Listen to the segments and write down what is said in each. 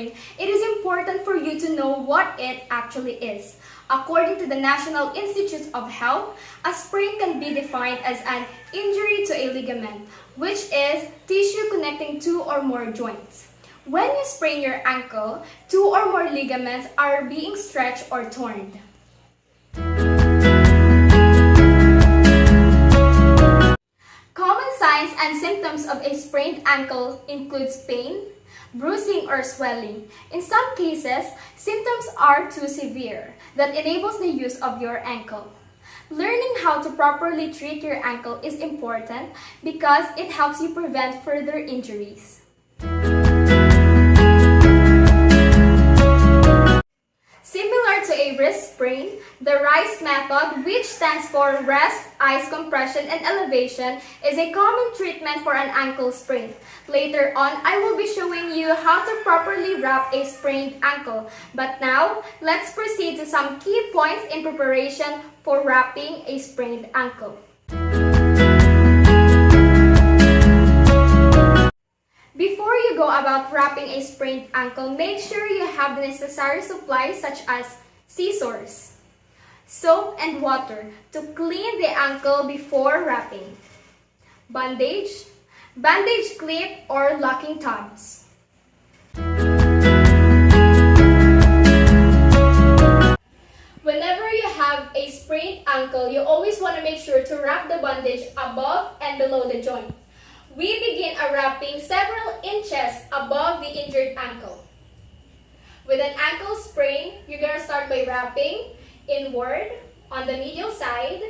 sprain, it is important for you to know what it actually is. According to the National Institute of Health, a sprain can be defined as an injury to a ligament, which is tissue connecting two or more joints. When you sprain your ankle, two or more ligaments are being stretched or torn. Common signs and symptoms of a sprained ankle includes pain, bruising, or swelling. In some cases, symptoms are too severe that enables the use of your ankle. Learning how to properly treat your ankle is important because it helps you prevent further injuries. Similar to a wrist sprain, the RICE method, which stands for Rest, Ice Compression, and Elevation, is a common treatment for an ankle sprain. Later on, I will be showing you how to properly wrap a sprained ankle. But now, let's proceed to some key points in preparation for wrapping a sprained ankle. Before you go about wrapping a sprained ankle, make sure you have the necessary supplies such as scissors, soap, and water to clean the ankle before wrapping, bandage, bandage clip, or locking tabs. Whenever you have a sprained ankle, you always want to make sure to wrap the bandage above and below the joint. We begin a wrapping several inches above the injured ankle. With an ankle sprain, you're going to start by wrapping inward on the medial side.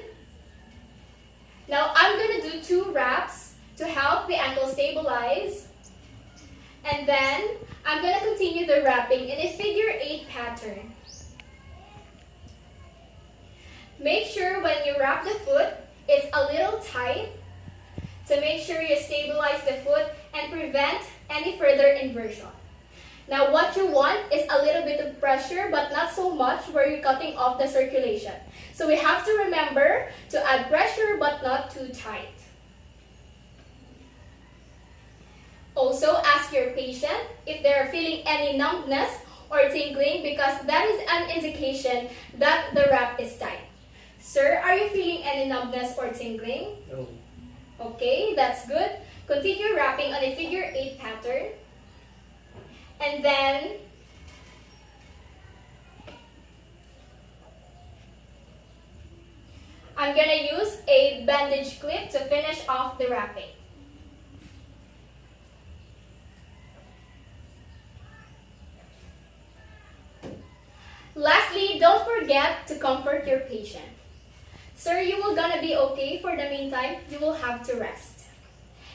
Now I'm going to do 2 wraps to help the ankle stabilize. And then I'm going to continue the wrapping in a figure 8 pattern. Make sure when you wrap the foot, it's a little tight to make sure you stabilize the foot and prevent any further inversion. Now what you want is a little bit of pressure but not so much where you're cutting off the circulation. So we have to remember to add pressure but not too tight. Also, ask your patient if they're feeling any numbness or tingling because that is an indication that the wrap is tight. Sir, are you feeling any numbness or tingling? No. Okay, that's good. Continue wrapping on a figure 8 pattern. And then, I'm going to use a bandage clip to finish off the wrapping. Lastly, don't forget to comfort your patient. Sir, you will gonna be okay. For the meantime, you will have to rest.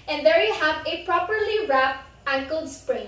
And there you have a properly wrapped ankle sprain.